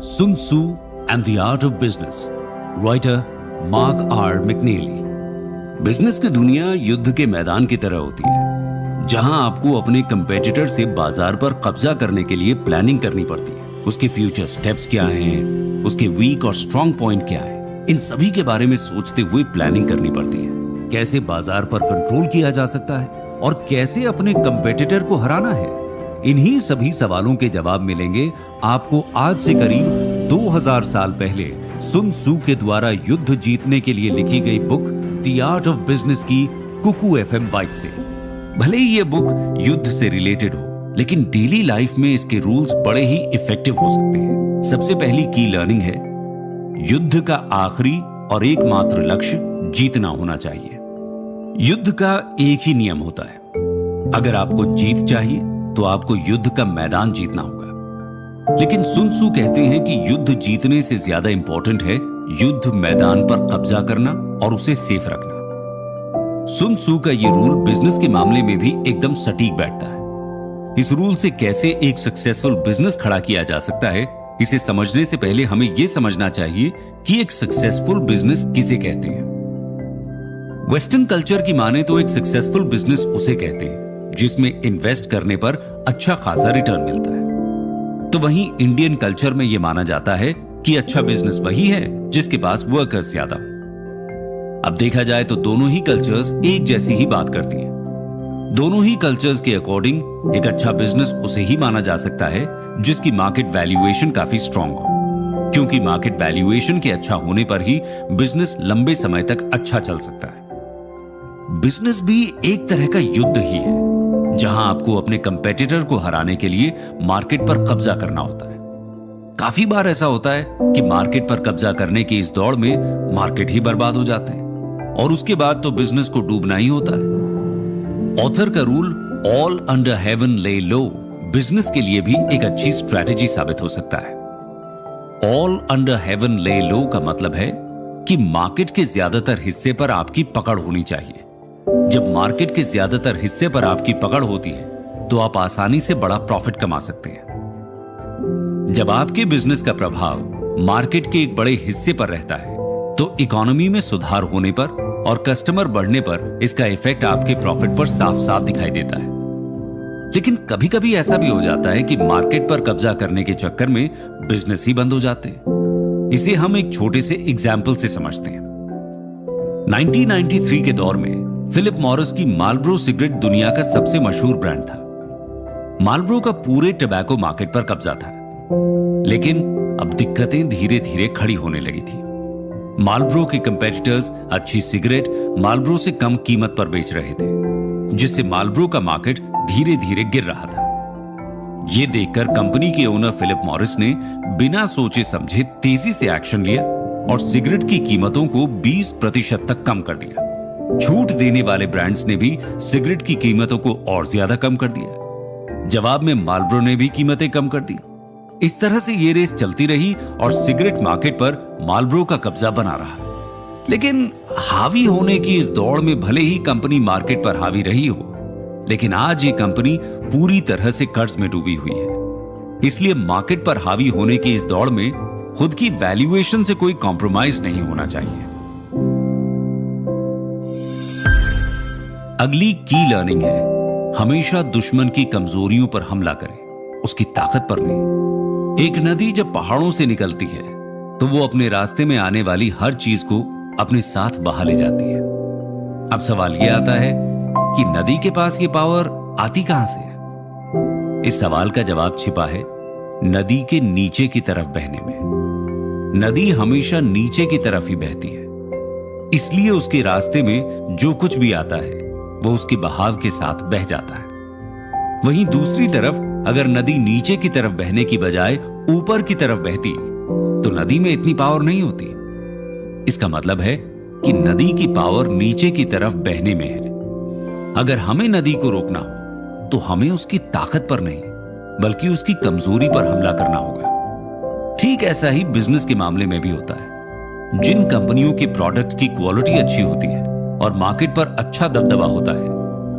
Sun Tzu and the Art of Business, writer Mark R McNeilly. Business की दुनिया युद्ध के मैदान की तरह होती है, जहां आपको अपने कंपेटिटर से बाजार पर कब्जा करने के लिए प्लानिंग करनी पड़ती है। उसके फ्यूचर स्टेप्स क्या हैं, उसके वीक और स्ट्रॉन्ग पॉइंट क्या है, इन सभी के बारे में सोचते हुए प्लानिंग करनी पड़ती है। कैसे बाजार पर कंट्रोल किया जा सकता है और कैसे अपने कंपेटिटर को हराना है, इन्हीं सभी सवालों के जवाब मिलेंगे आपको आज से करीब 2000 साल पहले सुन त्सू के द्वारा युद्ध जीतने के लिए लिखी गई book the art of business की कुकू एफएम बाइट से। भले ही ये बुक युद्ध से रिलेटेड हो, लेकिन डेली लाइफ में इसके रूल्स बड़े ही इफेक्टिव हो सकते हैं। सबसे पहली की लर्निंग है, युद्ध का आखिरी और एकमात्र लक्ष्य जीतना होना चाहिए। युद्ध का एक ही नियम होता है, अगर आपको जीत चाहिए तो आपको युद्ध का मैदान जीतना होगा। लेकिन सुन त्सू कहते हैं कि युद्ध जीतने से ज्यादा इंपॉर्टेंट है युद्ध मैदान पर कब्जा करना और उसे सेफ रखना। सुन त्सू का ये रूल बिजनेस के मामले में भी एकदम सटीक बैठता है। इस रूल से कैसे एक सक्सेसफुल बिजनेस खड़ा किया जा सकता है, इसे समझने से पहले हमें यह समझना चाहिए कि एक सक्सेसफुल बिजनेस किसे कहते हैं। वेस्टर्न कल्चर की माने तो एक सक्सेसफुल बिजनेस उसे कहते हैं जिसमें इन्वेस्ट करने पर अच्छा खासा रिटर्न मिलता है। तो वहीं इंडियन कल्चर में यह माना जाता है कि अच्छा बिजनेस वही है जिसके पास वर्कर्स ज्यादा हो। अब देखा जाए तो दोनों ही कल्चर्स एक जैसी ही बात करती हैं। दोनों ही कल्चर्स के अकॉर्डिंग एक अच्छा बिजनेस उसे ही माना जा सकता है जिसकी मार्केट वैल्यूएशन काफी स्ट्रांग हो, क्योंकि मार्केट वैल्यूएशन के अच्छा होने पर ही बिजनेस लंबे समय तक अच्छा चल सकता है। बिजनेस भी एक तरह का युद्ध ही है, जहां आपको अपने कंपेटिटर को हराने के लिए मार्केट पर कब्जा करना होता है। काफी बार ऐसा होता है कि मार्केट पर कब्जा करने की इस दौड़ में मार्केट ही बर्बाद हो जाते हैं और उसके बाद तो बिजनेस को डूबना ही होता है। ऑथर का रूल ऑल अंडर हेवन ले लो बिजनेस के लिए भी एक अच्छी स्ट्रैटेजी साबित हो सकता है। ऑल अंडर हेवन ले लो का मतलब है कि मार्केट के ज्यादातर हिस्से पर आपकी पकड़ होनी चाहिए। जब मार्केट के ज्यादातर हिस्से पर आपकी पकड़ होती है तो आप आसानी से बड़ा प्रॉफिट कमा सकते हैं। जब आपके बिजनेस का प्रभाव मार्केट के एक बड़े हिस्से पर रहता है तो इकोनॉमी में सुधार होने पर और कस्टमर बढ़ने पर इसका इफेक्ट आपके प्रॉफिट पर साफ साफ दिखाई देता है। लेकिन कभी कभी ऐसा भी हो जाता है कि मार्केट पर कब्जा करने के चक्कर में बिजनेस ही बंद हो जाते हैं। इसे हम एक छोटे से एग्जाम्पल से समझते हैं। 1993 के दौर में फिलिप मॉरिस की मार्लबोरो सिगरेट दुनिया का सबसे मशहूर ब्रांड था। मार्लबोरो का पूरे टबैको मार्केट पर कब्जा था, लेकिन अब दिक्कतें धीरे धीरे खड़ी होने लगी थी। मार्लबोरो के कंपेटिटर्स अच्छी सिगरेट मार्लबोरो से कम कीमत पर बेच रहे थे, जिससे मार्लबोरो का मार्केट धीरे धीरे गिर रहा था। यह देखकर कंपनी के ओनर फिलिप मॉरिस ने बिना सोचे समझे तेजी से एक्शन लिया और सिगरेट की कीमतों को 20% तक कम कर दिया। छूट देने वाले ब्रांड्स ने भी सिगरेट की कीमतों को और ज्यादा कम कर दिया। जवाब में मार्लबोरो ने भी कीमतें कम कर दी। इस तरह से ये रेस चलती रही और सिगरेट मार्केट पर मार्लबोरो का कब्जा बना रहा। लेकिन हावी होने की इस दौड़ में भले ही कंपनी मार्केट पर हावी रही हो, लेकिन आज ये कंपनी पूरी तरह से कर्ज में डूबी हुई है। इसलिए मार्केट पर हावी होने की इस दौड़ में खुद की वैल्यूएशन से कोई कॉम्प्रोमाइज नहीं होना चाहिए। अगली की लर्निंग है, हमेशा दुश्मन की कमजोरियों पर हमला करें, उसकी ताकत पर नहीं। एक नदी जब पहाड़ों से निकलती है तो वो अपने रास्ते में आने वाली हर चीज को अपने साथ बहा ले जाती है। अब सवाल यह आता है कि नदी के पास ये पावर आती कहां से है? इस सवाल का जवाब छिपा है नदी के नीचे की तरफ बहने में। नदी हमेशा नीचे की तरफ ही बहती है, इसलिए उसके रास्ते में जो कुछ भी आता है वो उसके बहाव के साथ बह जाता है। वहीं दूसरी तरफ अगर नदी नीचे की तरफ बहने की बजाय ऊपर की तरफ बहती तो नदी में इतनी पावर नहीं होती। इसका मतलब है कि नदी की पावर नीचे की तरफ बहने में है। अगर हमें नदी को रोकना हो तो हमें उसकी ताकत पर नहीं बल्कि उसकी कमजोरी पर हमला करना होगा। ठीक ऐसा ही बिजनेस के मामले में भी होता है। जिन कंपनियों के प्रोडक्ट की क्वालिटी अच्छी होती है और मार्केट पर अच्छा दबदबा होता है,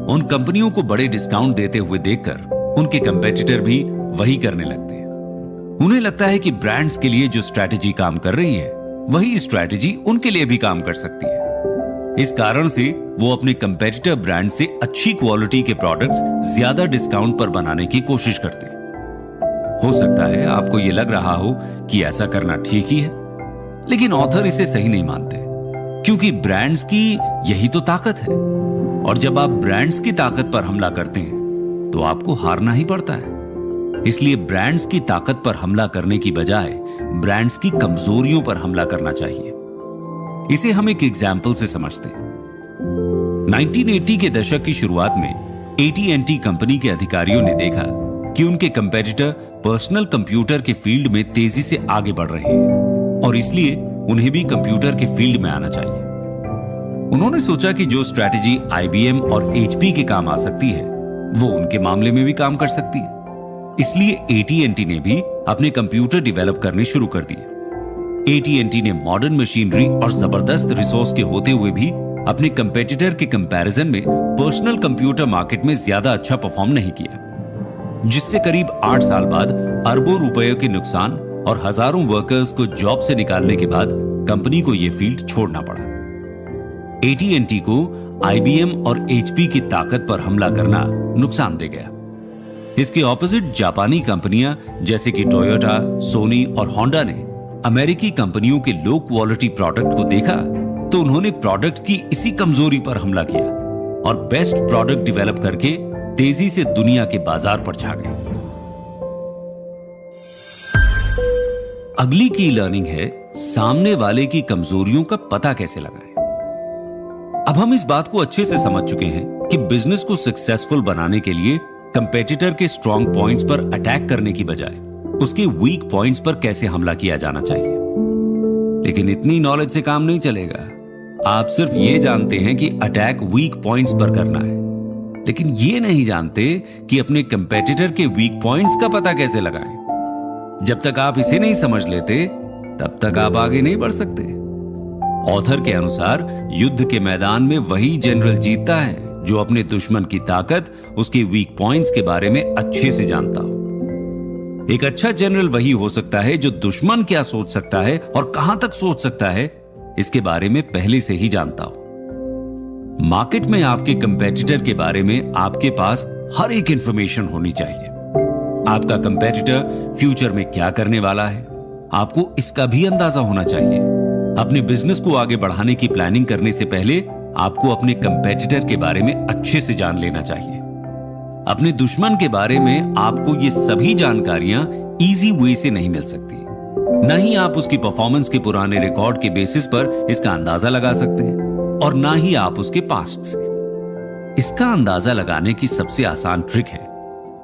उन कंपनियों को बड़े डिस्काउंट देते हुए देखकर उनके कंपेटिटर भी वही करने लगते हैं। उन्हें लगता है कि ब्रांड्स के लिए जो स्ट्रैटेजी काम कर रही है वही स्ट्रैटेजी उनके लिए भी काम कर सकती है। इस कारण से वो अपने कंपेटिटर ब्रांड से अच्छी क्वालिटी के प्रोडक्ट्स ज्यादा डिस्काउंट पर बनाने की कोशिश करते हैं। हो सकता है आपको ये लग रहा हो कि ऐसा करना ठीक ही है, लेकिन ऑथर इसे सही नहीं मानते, क्योंकि ब्रांड्स की यही तो ताकत है। और जब आप ब्रांड्स की ताकत पर हमला करते हैं तो आपको हारना ही पड़ता है। इसलिए ब्रांड्स की ताकत पर हमला करने की बजाय ब्रांड्स की कमजोरियों पर हमला करना चाहिए। इसे हम एक एग्जाम्पल से समझते हैं। 1980 के दशक की शुरुआत में AT&T कंपनी के अधिकारियों ने देखा कि उनके कंपेटिटर पर्सनल कंप्यूटर के फील्ड में तेजी से आगे बढ़ रहे हैं और इसलिए उन्हें भी कंप्यूटर के फील्ड में आना चाहिए। उन्होंने सोचा कि जो स्ट्रैटेजी IBM और HP के काम आ सकती है वो उनके मामले में भी काम कर सकती है। इसलिए AT&T ने भी अपने कंप्यूटर डेवलप करने शुरू कर दिए। AT&T ने मॉडर्न मशीनरी और जबरदस्त रिसोर्स के होते हुए भी अपने कंपेटिटर के कंपैरिजन में पर्सनल कंप्यूटर मार्केट में ज्यादा अच्छा परफॉर्म नहीं किया, जिससे करीब 8 साल बाद अरबों रुपयों के नुकसान और हजारों वर्कर्स को जॉब से निकालने के बाद कंपनी को यह फील्ड छोड़ना पड़ा। AT&T को IBM और HP की ताकत पर हमला करना नुकसान दे गया। इसके ऑपोजिट जापानी कंपनियां जैसे कि टोयोटा, सोनी और होंडा ने अमेरिकी कंपनियों के लो क्वालिटी प्रोडक्ट को देखा तो उन्होंने प्रोडक्ट की इसी कमजोरी पर हमला किया और बेस्ट प्रोडक्ट डेवलप करके तेजी से दुनिया के बाजार पर छा गए। अगली की लर्निंग है सामने वाले की कमजोरियों का पता कैसे लगाएं। अब हम इस बात को अच्छे से समझ चुके हैं कि बिजनेस को सक्सेसफुल बनाने के लिए कंपेटिटर के स्ट्रॉन्ग पॉइंट्स पर अटैक करने की बजाय उसके वीक पॉइंट्स पर कैसे हमला किया जाना चाहिए। लेकिन इतनी नॉलेज से काम नहीं चलेगा। आप सिर्फ ये जानते हैं कि अटैक वीक पॉइंट्स पर करना है, लेकिन ये नहीं जानते कि अपने कंपेटिटर के वीक पॉइंट्स का पता कैसे लगाएं। जब तक आप इसे नहीं समझ लेते तब तक आप आगे नहीं बढ़ सकते। ऑथर के अनुसार युद्ध के मैदान में वही जनरल जीतता है जो अपने दुश्मन की ताकत, उसके वीक पॉइंट्स के बारे में अच्छे से जानता हो। एक अच्छा जनरल वही हो सकता है जो दुश्मन क्या सोच सकता है और कहां तक सोच सकता है इसके बारे में पहले से ही जानता हो। मार्केट में आपके कंपेटिटर के बारे में आपके पास हर एक इंफॉर्मेशन होनी चाहिए। आपका कंपेटिटर फ्यूचर में क्या करने वाला है, आपको इसका भी अंदाजा होना चाहिए। अपने बिजनेस को आगे बढ़ाने की प्लानिंग करने से पहले आपको अपने कंपेटिटर के बारे में अच्छे से जान लेना चाहिए। अपने दुश्मन के बारे में आपको ये सभी जानकारियां इजी वे से नहीं मिल सकती। न ही आप उसकी परफॉर्मेंस के पुराने रिकॉर्ड के बेसिस पर इसका अंदाजा लगा सकते हैं और ना ही आप उसके पास्ट से। इसका अंदाजा लगाने की सबसे आसान ट्रिक है,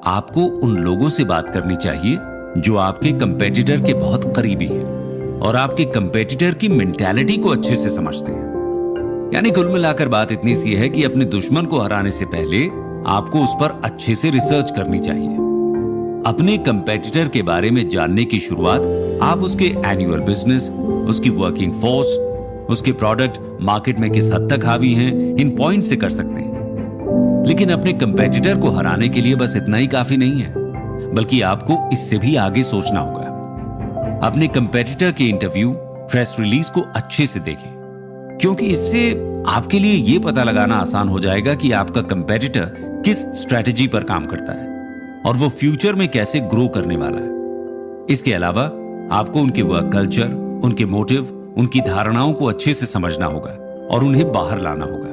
आपको उन लोगों से बात करनी चाहिए जो आपके कंपेटिटर के बहुत करीबी हैं और आपके कंपेटिटर की मेंटालिटी को अच्छे से समझते हैं। यानी कुल मिलाकर बात इतनी सी है कि अपने दुश्मन को हराने से पहले आपको उस पर अच्छे से रिसर्च करनी चाहिए। अपने कंपेटिटर के बारे में जानने की शुरुआत आप उसके एनुअल बिजनेस, उसकी वर्किंग फोर्स, उसके प्रोडक्ट मार्केट में किस हद तक हावी हैं, इन पॉइंट से कर सकते हैं। लेकिन अपने कंपेटिटर को हराने के लिए बस इतना ही काफी नहीं है, बल्कि आपको इससे भी आगे सोचना होगा। अपने कंपेटिटर के इंटरव्यू, प्रेस रिलीज को अच्छे से देखें, क्योंकि इससे आपके लिए यह पता लगाना आसान हो जाएगा कि आपका कंपेटिटर किस स्ट्रैटेजी पर काम करता है और वो फ्यूचर में कैसे ग्रो करने वाला है। इसके अलावा आपको उनके वर्क कल्चर, उनके मोटिव, उनकी धारणाओं को अच्छे से समझना होगा और उन्हें बाहर लाना होगा।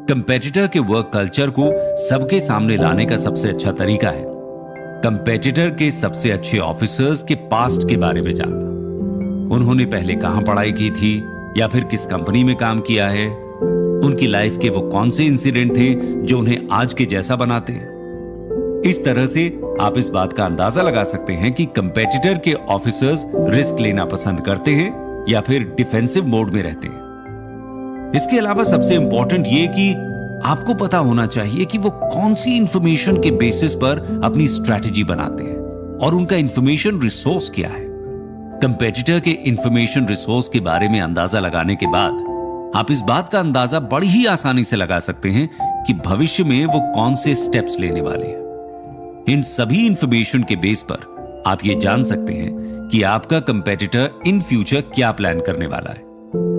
कंपेटिटर के वर्क कल्चर को सबके सामने लाने का सबसे अच्छा तरीका है कंपेटिटर के सबसे अच्छे ऑफिसर्स के पास्ट के बारे में जानना। उन्होंने पहले कहां पढ़ाई की थी या फिर किस कंपनी में काम किया है, उनकी लाइफ के वो कौन से इंसिडेंट थे जो उन्हें आज के जैसा बनाते हैं। इस तरह से आप इस बात का अंदाजा लगा सकते हैं कि कंपेटिटर के ऑफिसर्स रिस्क लेना पसंद करते हैं या फिर डिफेंसिव मोड में रहते हैं। इसके अलावा सबसे इंपॉर्टेंट ये कि आपको पता होना चाहिए कि वो कौन सी इंफॉर्मेशन के बेसिस पर अपनी स्ट्रैटेजी बनाते हैं और उनका इंफॉर्मेशन रिसोर्स क्या है। कंपेटिटर के इंफॉर्मेशन रिसोर्स के बारे में अंदाजा लगाने के बाद आप इस बात का अंदाजा बड़ी ही आसानी से लगा सकते हैं कि भविष्य में वो कौन से स्टेप्स लेने वाले हैं। इन सभी इंफॉर्मेशन के बेस पर आप ये जान सकते हैं कि आपका कंपेटिटर इन फ्यूचर क्या प्लान करने वाला है,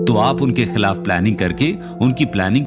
तो आप उनके खिलाफ प्लानिंग करके उनकी प्लानिंग